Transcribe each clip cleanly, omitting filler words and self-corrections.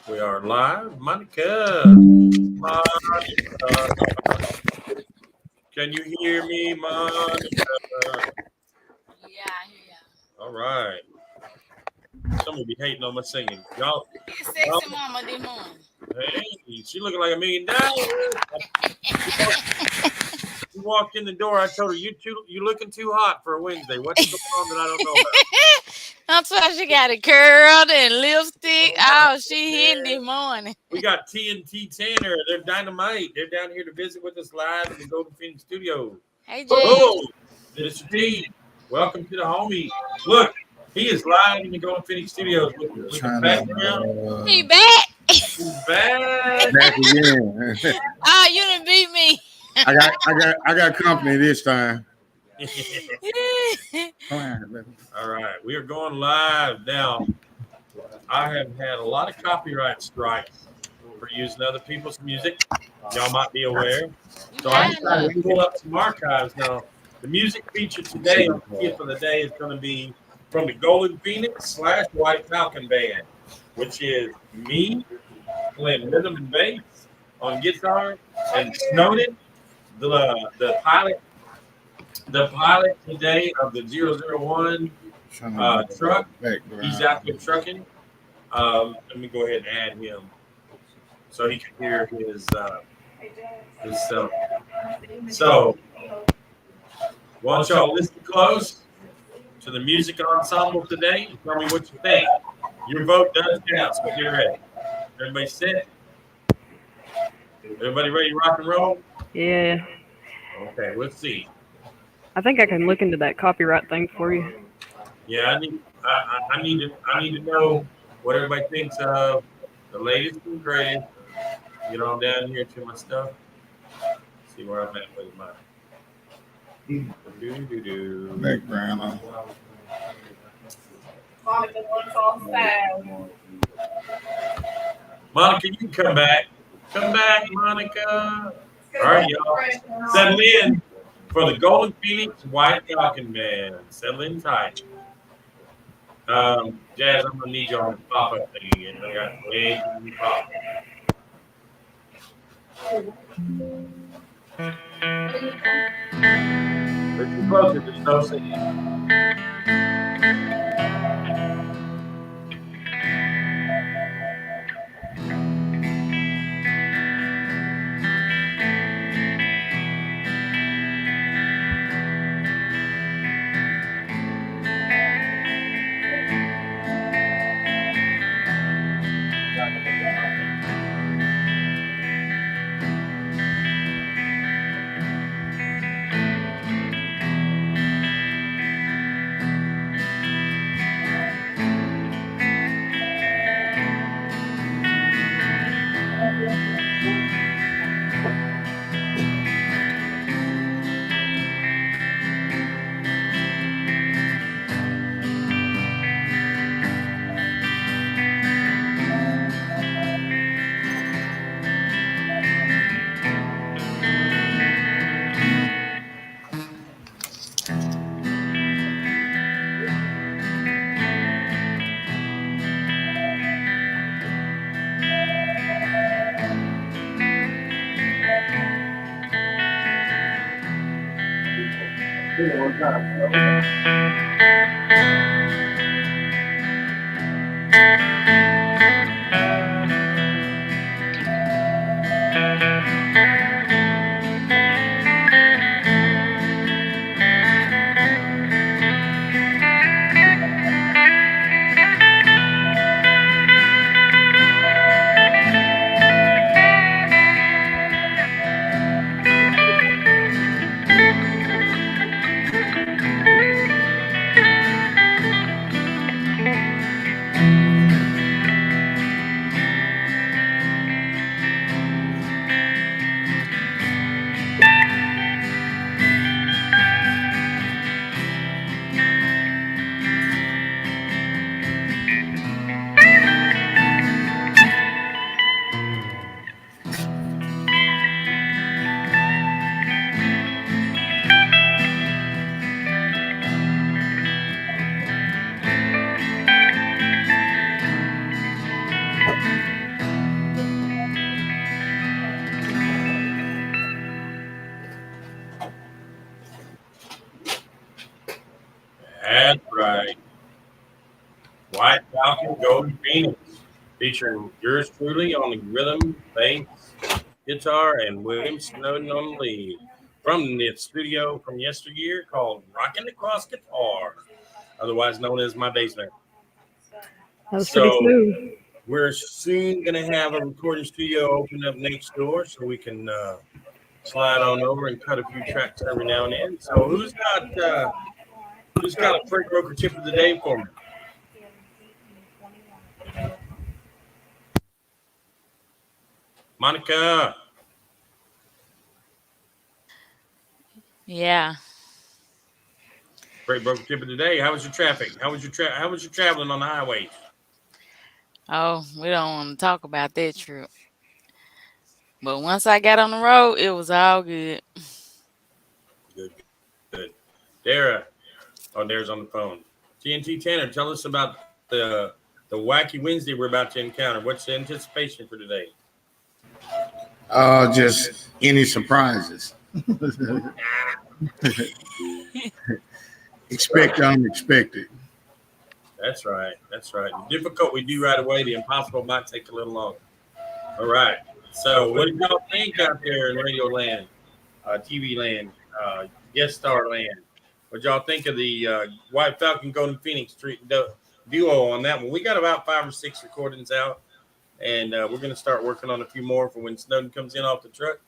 We are live. Monica, can you hear me, Monica? Yeah, I hear ya. All right. Somebody be hating on my singing. It's Y'all, sexy mama this morning. hey, she looking like $1 million. She walked, she walked in the door. I told her, you looking too hot for a Wednesday. What's going on that I don't know about? That's why she got it curled and lipstick. Oh my Oh, she hitting goodness. this morning. We got TNT Tanner. They're dynamite. They're down here to visit with us live in the Golden Phoenix studio. Hey, Jazz. Oh, Mr. T, welcome to the homie. Look, he is live in the Golden Phoenix Studios with the Trying background. He back. He's back. back again. Oh, you done beat me. I got company this time. Yeah. Come on, baby. All right, we are going live now. I have had a lot of copyright strikes for using other people's music. Y'all might be aware. So I decided to pull up some archives now. The music featured today on the tip of the day is going to be from the Golden Phoenix / White Falcon Band, which is me playing rhythm and bass on guitar, and Snowden, the pilot today of the 001 truck. He's out there trucking. Let me go ahead and add him so he can hear his stuff. So, why don't y'all listen close to the music ensemble today and tell me what you think. Your vote does count, so get ready. Everybody set? Everybody ready to rock and roll? Yeah, Okay, let's see. I think I can look into that copyright thing for you. Yeah, I need to know what everybody thinks of the latest and greatest. Get on down here to my stuff. See where I'm at with my Background. Monica, you can come back. Come back, Monica. All right, y'all. Settle in for the Golden Phoenix White Falcon Band. Settle in tight. Jazz, I'm gonna need you on the pop-up thing again. I got way too many pop. But too close, there's no singing. One time. Phoenix, featuring yours truly on the rhythm, bass, guitar, and William Snowden on the lead. From the studio from yesteryear called Rockin' the Cross Guitar, otherwise known as my basement. That was pretty So smooth. we're soon going to have a recording studio open up next door so we can slide on over and cut a few tracks every now and then. So who's got a freight broker tip of the day for me? Monica. Yeah. Freight broker tip of the day. How was your traffic? How was your traveling on the highways? Oh, we don't want to talk about that trip. But once I got on the road, it was all good. Good. Dara. Oh, Dara's on the phone. TNT Tanner, tell us about the wacky Wednesday we're about to encounter. What's the anticipation for today? Just any surprises. Expect the unexpected. That's right. The difficult we do right away. The impossible might take a little longer. All right. So what do y'all think out there in radio land, TV land, guest star land? What y'all think of the White Falcon Golden Phoenix duo on that one? We got about 5 or 6 recordings out, and we're going to start working on a few more for when Snowden comes in off the truck.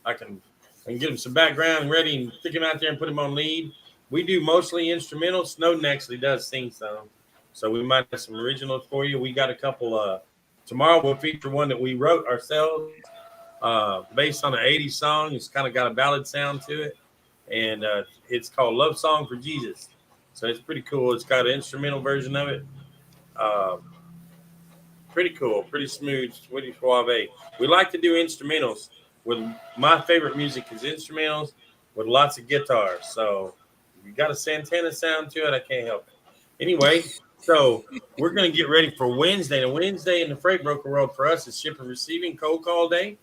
I can get him some background ready and stick him out there and put him on lead. We do mostly instrumental. Snowden actually does sing some, so we might have some originals for you. We got a couple. Tomorrow we'll feature one that we wrote ourselves, based on an 80s song. It's kind of got a ballad sound to it, and it's called Love Song for Jesus. So it's pretty cool. It's got an instrumental version of it. Pretty cool, pretty smooth, sweetie suave. We like to do instrumentals. With my favorite music is instrumentals with lots of guitars. So you got a Santana sound to it. I can't help it. Anyway, so we're going to get ready for Wednesday. And Wednesday in the freight broker world for us is ship and receiving cold call day.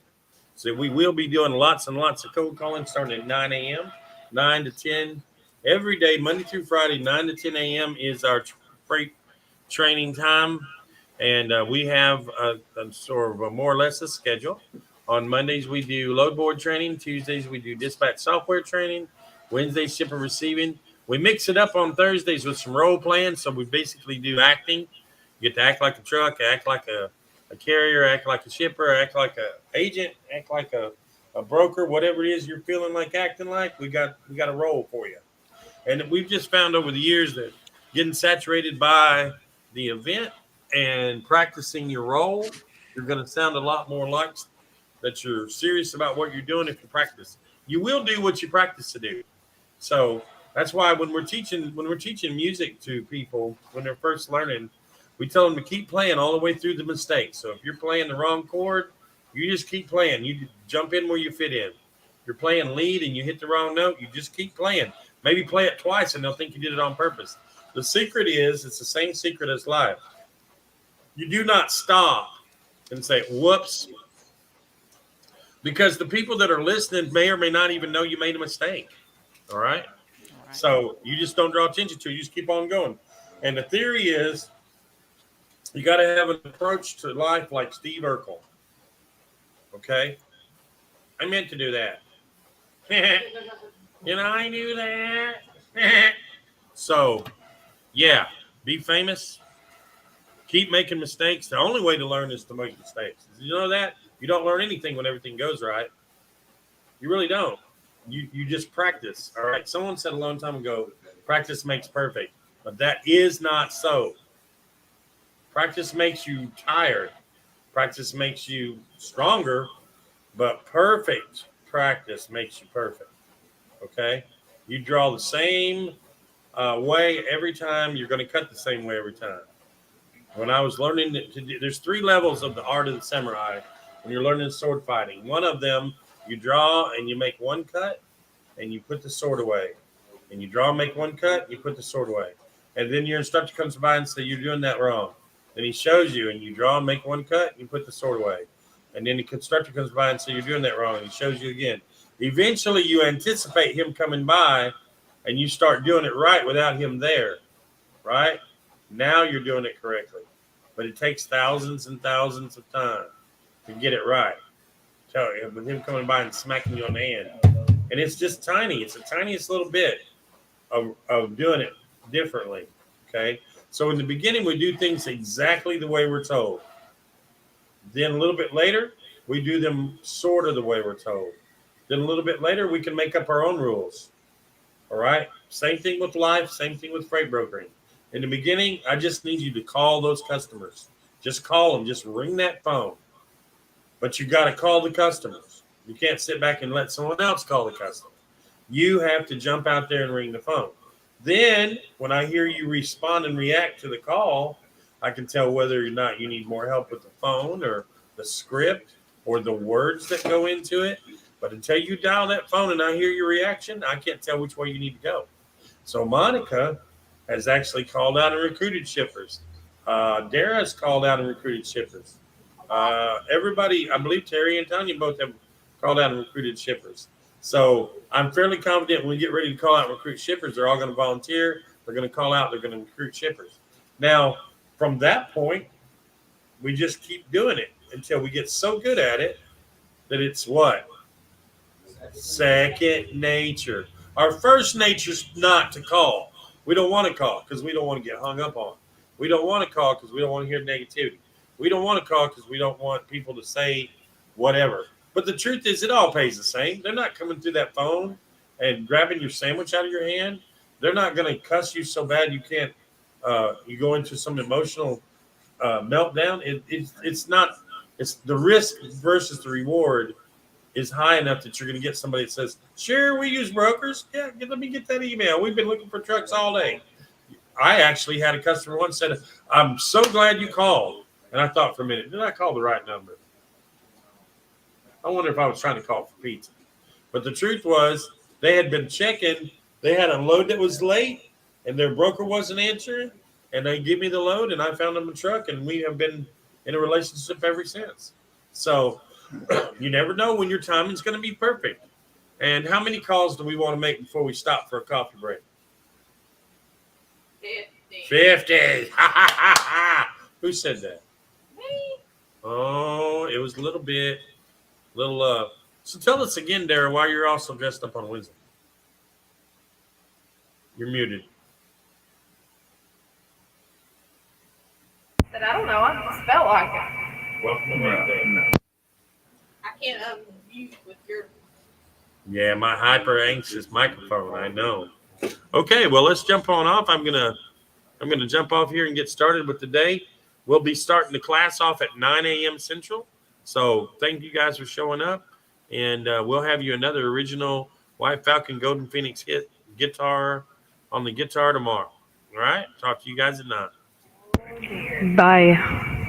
So we will be doing lots and lots of cold calling starting at 9 a.m., 9 to 10. Every day, Monday through Friday, 9 to 10 a.m. is our freight training time. And we have a sort of a more or less a schedule. On Mondays, we do load board training. Tuesdays, we do dispatch software training. Wednesdays, ship and receiving. We mix it up on Thursdays with some role playing. So we basically do acting. You get to act like a truck, act like a carrier, act like a shipper, act like an agent, act like a broker, whatever it is you're feeling like acting like, we got a role for you. And we've just found over the years that getting saturated by the event and practicing your role, you're going to sound a lot more like that you're serious about what you're doing if you practice. You will do what you practice to do. So that's why when we're teaching music to people when they're first learning, we tell them to keep playing all the way through the mistakes. So if you're playing the wrong chord, you just keep playing. You jump in where you fit in. If you're playing lead and you hit the wrong note, you just keep playing. Maybe play it twice and they'll think you did it on purpose. The secret is, it's the same secret as life. You do not stop and say, whoops, because the people that are listening may or may not even know you made a mistake. All right? So you just don't draw attention to it. You just keep on going. And the theory is you got to have an approach to life like Steve Urkel. Okay? I meant to do that. I knew that. So, yeah, be famous. Keep making mistakes. The only way to learn is to make mistakes. Did you know that? You don't learn anything when everything goes right. You really don't. You just practice. All right. Someone said a long time ago, practice makes perfect. But that is not so. Practice makes you tired. Practice makes you stronger. But perfect practice makes you perfect. Okay? You draw the same way every time. You're going to cut the same way every time. When I was learning to do, there's 3 levels of the art of the samurai when you're learning sword fighting. One of them, you draw and you make one cut and you put the sword away. And you draw and make one cut, you put the sword away. And then your instructor comes by and says, you're doing that wrong. Then he shows you and you draw and make one cut, you put the sword away. And then the instructor comes by and says, you're doing that wrong. And he shows you again. Eventually you anticipate him coming by and you start doing it right without him there. Right? Now you're doing it correctly. but it takes thousands and thousands of time to get it right. Tell you, with him coming by and smacking you on the hand, and it's just tiny. It's the tiniest little bit of doing it differently. Okay, so in the beginning we do things exactly the way we're told. Then a little bit later we do them sort of the way we're told. Then a little bit later we can make up our own rules. All right, same thing with life, same thing with freight brokering. In the beginning, I just need you to call those customers. Just call them. Just ring that phone. But you got to call the customers. You can't sit back and let someone else call the customer. You have to jump out there and ring the phone. Then, when I hear you respond and react to the call, I can tell whether or not you need more help with the phone or the script or the words that go into it. But until you dial that phone and I hear your reaction, I can't tell which way you need to go. So Monica has actually called out and recruited shippers. Dara's called out and recruited shippers. Everybody, I believe Terry and Tanya both have called out and recruited shippers. So I'm fairly confident when we get ready to call out and recruit shippers, they're all going to volunteer. They're going to call out. They're going to recruit shippers. Now, from that point, we just keep doing it until we get so good at it that it's what? Second nature. Our first nature is not to call. We don't want to call because we don't want to get hung up on. We don't want to call because we don't want to hear negativity. We don't want to call because we don't want people to say whatever. But the truth is, it all pays the same. They're not coming through that phone and grabbing your sandwich out of your hand. They're not going to cuss you so bad you can't. You go into some emotional meltdown. It's not. It's the risk versus the reward is high enough that you're going to get somebody that says, "Sure, we use brokers. Yeah, let me get that email. We've been looking for trucks all day." I actually had a customer once said, "I'm so glad you called." And I thought for a minute, did I call the right number? I wonder if I was trying to call for pizza. But the truth was, they had been checking. They had a load that was late, and their broker wasn't answering. And they gave me the load, and I found them a truck, and we have been in a relationship ever since. So you never know when your timing's going to be perfect. And how many calls do we want to make before we stop for a coffee break? 50. Who said that? Me. Oh, it was a little bit. So tell us again, Dara, why you're also dressed up on Wednesday. You're muted. But I don't know. I just felt like it. Welcome to Wednesday. I can't unmute with your. Yeah, my hyper anxious microphone. I know. Okay, well, let's jump on off. I'm gonna jump off here and get started with the day. We'll be starting the class off at 9 a.m. Central. So thank you guys for showing up, and we'll have you another original White Falcon Golden Phoenix hit guitar on the guitar tomorrow. All right, talk to you guys at 9. Bye.